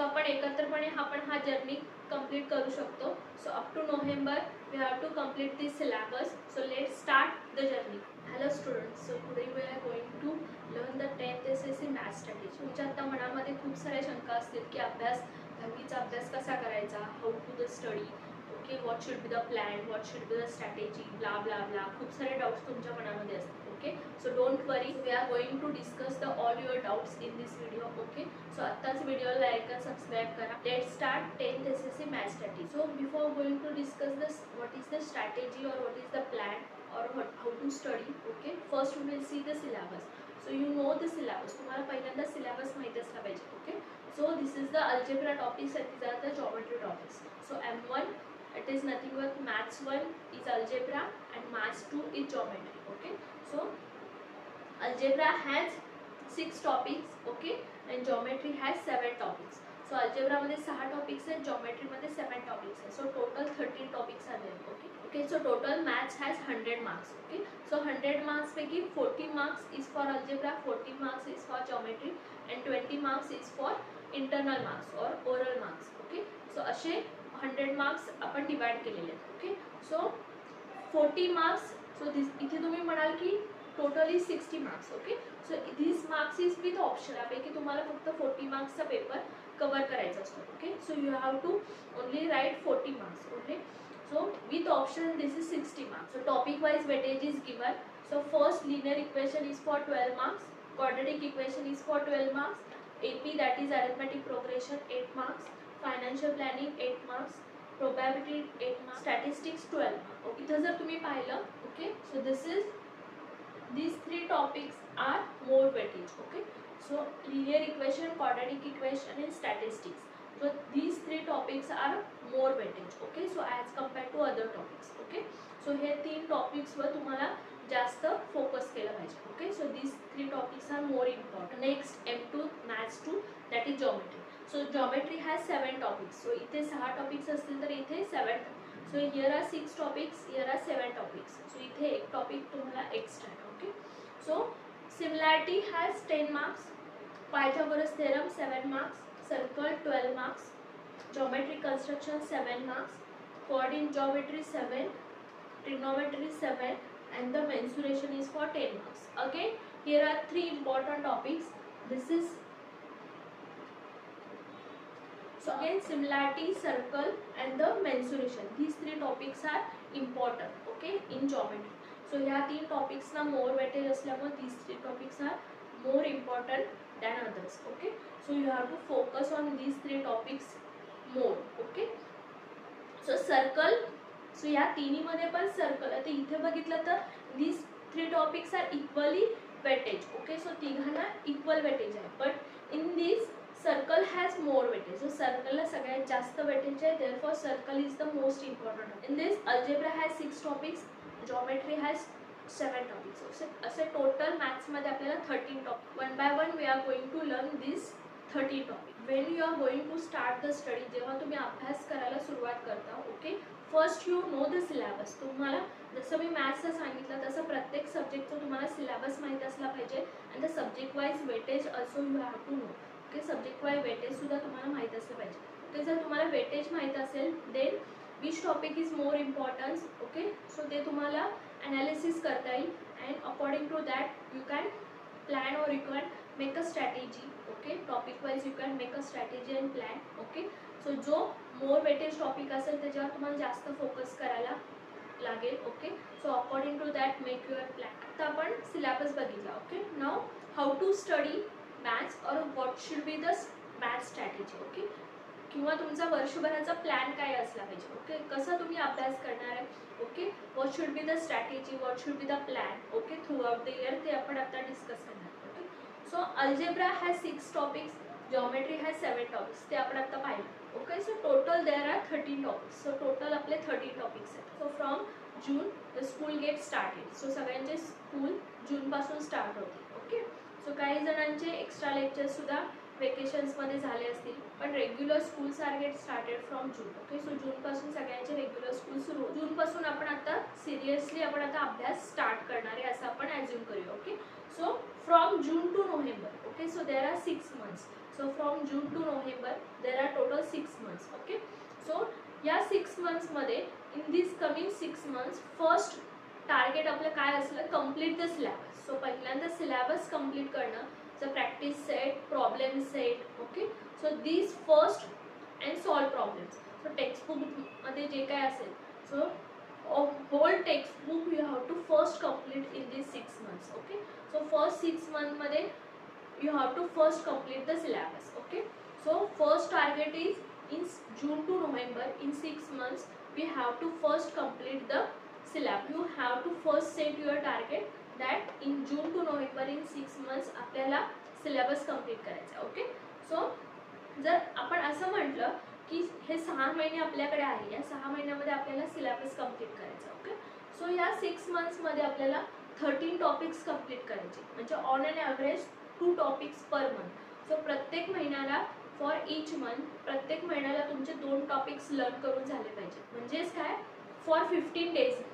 आपण एकत्रपणे हा जर्नी कंप्लीट करू शकतो. So up to November we have to complete this syllabus. So let's start the journey. Hello students, so today we are going to learn the 10th SSC maths strategy. तुमच्या आता मनामध्ये खूप साऱ्या शंका असतील की दहावीचा अभ्यास कसा करायचा, how to the study, okay, what should be the plan, what should be the strategy, blah blah blah. खूप सारे डाउट्स तुमच्या मनामध्ये असतील. Okay, so don't worry, we are going to discuss the all your doubts in this video. Okay, so आत्ताच व्हिडिओला like आणि subscribe करा. Let's start 10th SSC maths strategy. So before going to discuss this what is the strategy और what is the plan or how to study. Okay, first we will see the syllabus. So you know the syllabus. तुम्हाला पहिल्यांदा syllabus माहिती असला पाहिजे. Okay, so this is the algebra topics and these are the geometry topics. So M1 it is nothing but maths 1 is algebra and maths 2 is geometry. Okay, so algebra has 6 topics. Okay, and geometry has 7 topics. So algebra मध्ये 6 topics आहेत, geometry मध्ये 7 topics आहेत. So total 13 topics are there. Okay. Okay, so total maths has 100 marks. Okay, so 100 marks पैकी 40 marks is for algebra, 40 marks is for geometry and 20 marks is for internal marks or oral marks. Okay, so असे 100 marks आपण divide केलेले आहेत. Okay, so 40 marks, so this इथे तुम्ही म्हणाल की totally 60 marks. Okay, so these marks is with option. यापैकी तुम्हाला फक्त 40 marks चा पेपर कव्हर करायचा असतो. Okay, so you have to only write 40 marks. Okay, so with option this is 60 marks. So topic wise weightage is given. So first linear equation is for 12 marks, quadratic equation is for 12 marks, AP that is arithmetic progression 8 marks, financial planning 8 marks, probability 8 marks, statistics 12 marks. Okay, इथं जर तुम्ही पाहिलं, okay, so these three topics are more weightage. Okay, so linear equation, quadratic equation and statistics. So these three topics are more weightage. Okay, so as compared to other topics. Okay, so हे 3 topics वर तुम्हाला जास्त focus केला पाहिजे. Okay, so these 3 topics are more important. Next M2 maths 2 that is geometry. So geometry has 7 topics. So इथे 6 topics असतील तर इथे 7. So here are 6 topics, here are 7 topics. So इथे एक topic तुम्हाला extra. Okay, so similarity has 10 marks, Pythagoras theorem 7 marks, circle 12 marks, geometry construction 7 marks, chord in geometry 7, trigonometry 7 and the mensuration is for 10 marks. Again here are 3 important topics. This is so again similarity, circle and the mensuration. These 3 topics are important. Okay, in geometry. So ह्या 3 topics ना more weightage असल्यामुळे these 3 topics are more important than others. Okay, so you have to focus on these 3 topics more. Okay, so circle, so या तिन्ही मध्ये पण circle. आता इथे बघितलं तर these 3 topics are equally weightage. Okay, so तिघांना equal weightage आहे, but in this circle has more weightage. So circle ला सगळ्यात जास्त weightage आहे, therefore circle is the most important. In this algebra has 6 topics, geometry has 7 topics. So असे total maths मध्ये आपल्याला 13 topic. One by one we are going to learn this 30 topic. When you are going to start the study, जेव्हा तुम्ही अभ्यास करायला सुरुवात करता, okay, first you know the syllabus. तुम्हाला जसं मी मॅथ्सचं सांगितलं तसं प्रत्येक सब्जेक्टचं तुम्हाला सिलेबस माहीत असला पाहिजे and the subject wise weightage also you have to know. Okay, subject wise weightage सुद्धा तुम्हाला माहीत असलं पाहिजे. ओके, जर तुम्हाला वेटेज माहीत असेल then which topic is more importance. Okay, so ते तुम्हाला analysis करता येईल and according to that you can plan or you can make a strategy. Okay, topic wise you can make a strategy and plan. Okay, so जो more weightage topic असेल त्याच्यावर तुम्हाला जास्त focus करायला लागेल. Okay, so according to that make your plan. आता आपण syllabus बघितला. Okay, now how to study maths और what should be the maths strategy. Okay, किंवा तुमचा वर्षभराचा प्लॅन काय असला पाहिजे. ओके, कसा तुम्ही अभ्यास करणार आहे. Okay, what should be the strategy, what should be the plan. Okay, throughout the year ते आपण आता डिस्कस करणार. Okay, so algebra has 6 topics, geometry has 7 topics, ते आपण आता पाहिलं. Okay, so total there are 13 topics. So total आपले 13 topics आहेत. So from June the school get started. So सगळ्यांचे स्कूल जूनपासून स्टार्ट होते. ओके, सो काही जणांचे एक्स्ट्रा लेक्चर्स सुद्धा वेकेशन्समध्ये झाले असतील, पण regular schools are get started from June. Okay, so जूनपासून सगळ्यांचे रेग्युलर स्कूल सुरू. जूनपासून आपण आता सिरियसली आपण आता अभ्यास स्टार्ट करणार आहे असं आपण ॲज्युम करूया. Okay, so from June to November. Okay, so there are 6 months. So from June to November there are months. Okay, so या 6 months मध्ये in these coming 6 months first target आपलं काय असलं, कम्प्लीट द सिलेबस. सो पहिल्यांदा syllabus complete करणं, so practice set, problem set. Okay, so these first and solve problems. So टेक्स्टबुकमध्ये जे काय असेल, so whole textbook you have to first complete in this 6 months. Okay, so first 6 month मध्ये you have to first complete the syllabus. Okay, so first target is in June to November. In 6 months we have to first complete the syllabus. You have to first set your target that in June to November in 6 months आपल्याला syllabus complete करायचा. Okay, so जर आपण असं म्हटलं की हे 6 महिने आपल्याकडे आहे, या 6 महिन्यामध्ये आपल्याला सिलेबस कंप्लीट करायचा. ओके, सो या 6 months मध्ये आपल्याला 13 टॉपिक्स कंप्लीट करायचे, म्हणजे on an average 2 topics per month. So प्रत्येक महिन्याला फॉर ईच मंथ प्रत्येक महिन्याला तुमचे 2 टॉपिक्स लर्न करून झाले पाहिजे. म्हणजेच काय, फॉर 15 days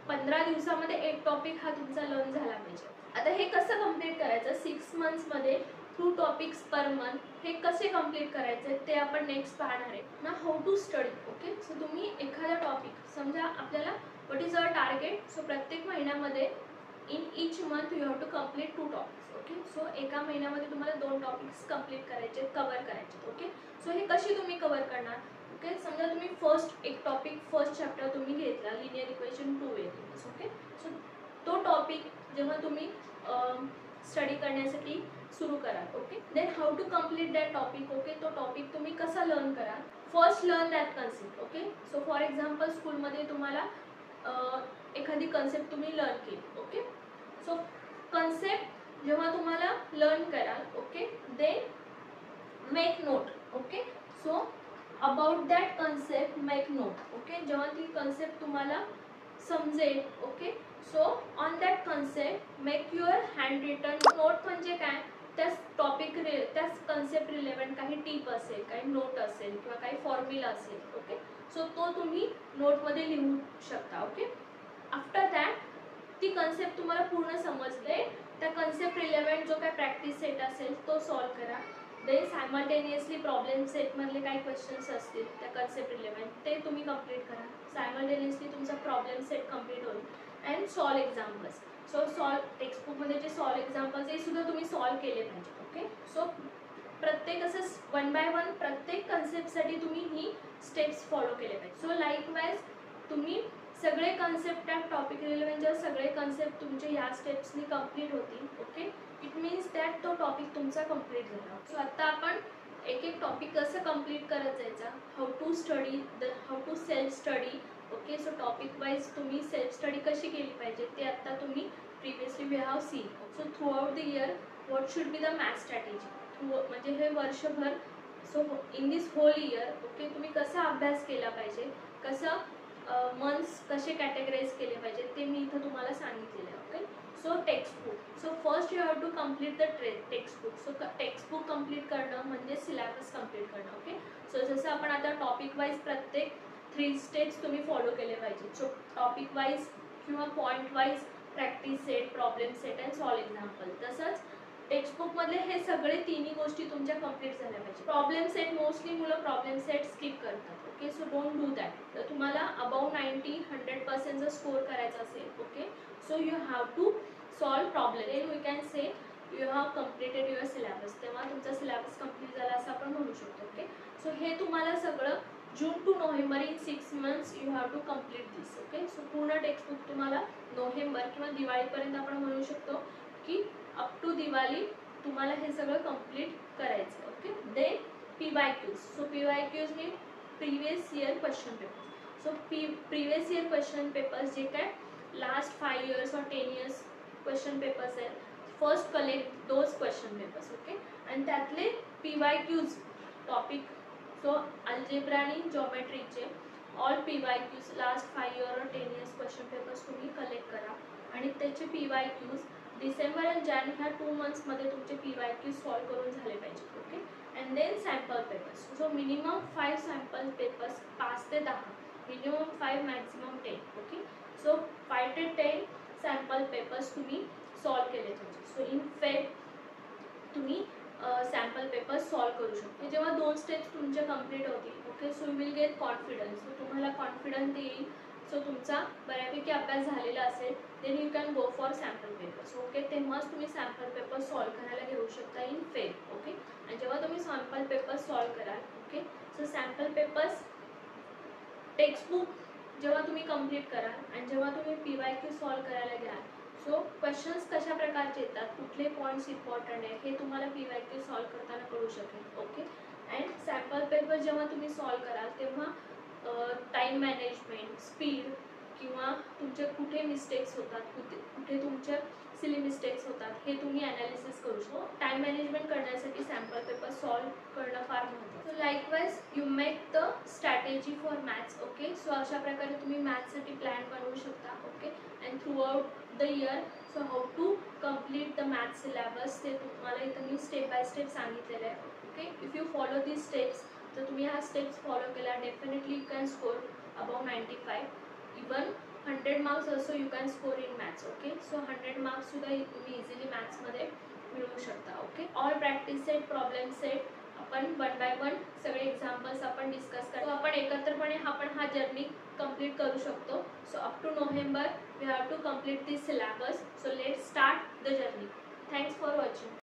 15 दिवसामध्ये एक टॉपिक हा तुमचा लर्न झाला पाहिजे. आता हे कसं कंप्लीट करायचं, 6 months मध्ये 2 टॉपिक्स पर मंथ, हे कसे कंप्लीट करायचे ते आपण नेक्स्ट पाहणार आहे ना. How to study. Okay, so तुम्ही एखादा टॉपिक समजा, आपल्याला what is our target, so प्रत्येक महिन्यामध्ये in each month you have to complete 2 topics. Okay, so एका महिन्यामध्ये तुम्हाला 2 टॉपिक्स कंप्लीट करायचे, कव्हर करायचे. ओके, सो हे कशी तुम्ही कव्हर करणार. ओके, समजा तुम्ही फर्स्ट एक टॉपिक, फर्स्ट चॅप्टर तुम्ही घेतला, linear equation 2 variables. Okay, so तो टॉपिक जेव्हा तुम्ही स्टडी करण्यासाठी सुरू करा. Okay, then how to complete that topic. Okay, तो टॉपिक तुम्ही कसा लर्न करा. First learn that concept. Okay, so for example स्कूलमध्ये तुम्हाला एखादी कन्सेप्ट तुम्ही लर्न केली. ओके, सो कन्सेप्ट जेव्हा तुम्हाला लर्न कराल, okay, then make note. Okay, so about that concept make note. Okay, जेव्हा ती कन्सेप्ट तुम्हाला समजेल, okay, so on that concept make your handwritten note. म्हणजे काय, त्याच टॉपिक त्याच कन्सेप्ट रिलेव्हंट काही टिप असेल, काही नोट असेल किंवा काही फॉर्म्युला असेल. ओके, सो तो तुम्ही नोटमध्ये लिहू शकता. ओके, आफ्टर दॅट ती कन्सेप्ट तुम्हाला पूर्ण समजले, त्या कन्सेप्ट रिलेव्हंट जो काय प्रॅक्टिस सेट असेल तो सॉल्व करा. देन सायमल्टेनियसली प्रॉब्लेम सेटमधले काही क्वेश्चन्स असतील त्या कन्सेप्ट रिलेव्हंट ते तुम्ही कंप्लीट करा. सायमल्टेनियसली तुमचा प्रॉब्लेम सेट कंप्लीट होईल. And solve examples. So solve टेक्स्टबुकमध्ये जे सॉल्व एक्झाम्पल्स हे सुद्धा तुम्ही सॉल्व केले पाहिजे. ओके, सो प्रत्येक असं 1 by 1 प्रत्येक कन्सेप्टसाठी तुम्ही ही स्टेप्स फॉलो केले पाहिजे. सो लाईकवाईज तुम्ही सगळे कन्सेप्ट त्या टॉपिक रिलेव्हंट जर सगळे कन्सेप्ट तुमचे या स्टेप्सनी कंप्लीट होतील. ओके, इट मीन्स दॅट तो टॉपिक तुमचा कंप्लीट झाला. सो आता आपण एक एक टॉपिक कसं कंप्लीट करत जायचा, how to study, how to self study. Okay, so topic wise तुम्ही सेल्फ स्टडी कशी केली पाहिजे ते आता तुम्ही previously we have seen. So throughout the year what should be the math strategy. म्हणजे हे वर्षभर, so in this whole year, okay, तुम्ही कसा अभ्यास केला पाहिजे, कसं मंथ्स कसे कॅटेगराईज केले पाहिजे ते मी इथं तुम्हाला सांगितलेलं आहे. Okay, so textbook. So first you have to complete the textbook. So textbook complete करणं म्हणजे सिलेबस कंप्लीट करणं. ओके, सो जसं आपण आता टॉपिक वाईज प्रत्येक 3 स्टेप्स तुम्ही फॉलो केले पाहिजे. सो टॉपिक वाईज किंवा point wise practice set, problem set and solve example. तसंच टेक्स्टबुकमधले हे सगळे तिन्ही गोष्टी तुमच्या कंप्लीट झाल्या पाहिजे. प्रॉब्लेम सेट मोस्टली मुलं प्रॉब्लेम सेट स्किप करतात. Okay, so don't do that. तर तुम्हाला अबाव 90-100% जर स्कोर करायचा असेल, okay, so you have to solve problem. Then we can say you have completed your syllabus. तेव्हा तुमचा सिलेबस कंप्लीट झाला असं आपण म्हणू शकतो. ओके, सो हे तुम्हाला सगळं June to November in 6 months you have to complete this. Okay, so पूर्ण टेक्स्टबुक तुम्हाला नोव्हेंबर किंवा दिवाळीपर्यंत आपण म्हणू शकतो की अप टू दिवाळी तुम्हाला हे सगळं कंप्लीट करायचं. Okay, then PYQs. So PYQs मी previous year question papers. So previous year question papers जे काय last 5 years or 10 years question papers आहेत, first collect those question papers. Okay, आणि त्यातले PYQs टॉपिक, सो अल्जेब्रा आणि जॉमेट्रीचे all PYQs लास्ट 5 year or 10 years question papers तुम्ही collect करा आणि त्याचे PYQs डिसेंबर आणि जानेवारी ह्या 2 months मध्ये तुमचे PYQs सॉल्व करून झाले पाहिजे. Okay, and then sample papers. So minimum 5 sample papers, 5 ते 10, मिनिमम 5 मॅक्सिमम 10. ओके, सो 5 ते 10 सॅम्पल पेपर्स तुम्ही सॉल्व केले पाहिजे. सो इन फेब तुम्ही सॅम्पल पेपर सॉल्व करू शकतो. जेव्हा 2 स्टेप्स तुमच्या कंप्लीट होतील, okay, so you will get confidence. So तुम्हाला कॉन्फिडन्स येईल. सो तुमचा बऱ्यापैकी अभ्यास झालेला असेल, then you can go for sample papers. Okay, तेव्हाच तुम्ही सॅम्पल पेपर सॉल्व करायला घेऊ शकता इन फेल. ओके, आणि जेव्हा तुम्ही सॅम्पल पेपर सॉल्व कराल, okay, so sample papers textbook जेव्हा तुम्ही कंप्लीट कराल आणि जेव्हा तुम्ही PYQ सॉल्व करायला घ्याल, सो क्वेश्चन्स कशा प्रकारचे येतात, कुठले पॉईंट्स इम्पॉर्टंट आहे हे तुम्हाला PYQ सॉल्व करताना कळू शकेल. ओके, अँड सॅम्पल पेपर जेव्हा तुम्ही सॉल्व कराल तेव्हा टाईम मॅनेजमेंट, स्पीड किंवा तुमचे कुठे मिस्टेक्स होतात, कुठे तुमच्या सिली मिस्टेक्स होतात हे तुम्ही ॲनालिसिस करू शकतो. टाईम मॅनेजमेंट करण्यासाठी सॅम्पल पेपर सॉल्व करणं फार महत्त्वाचं. So likewise you make the strategy for maths. Okay, so अशा प्रकारे तुम्ही मॅथ्ससाठी प्लॅन बनवू शकता. Okay, and throughout the year so how to complete the maths syllabus ते तुम्हाला इथं मी स्टेप बाय स्टेप सांगितलेलं आहे. Okay, if you follow these steps, तर तुम्ही ह्या स्टेप्स फॉलो केल्या definitely you can score above 95. Even 100 marks also you can score in maths. Okay, so 100 marks सुद्धा तुम्ही इझिली मॅथ्समध्ये मिळवू शकता. Okay, all practice set, problem set आपण 1 बाय 1 सगळे एक्झाम्पल्स आपण डिस्कस करतो. आपण एकत्रपणे हा जर्नी कंप्लीट करू शकतो. So up to November we have to complete this syllabus. So let's start the journey. Thanks for watching.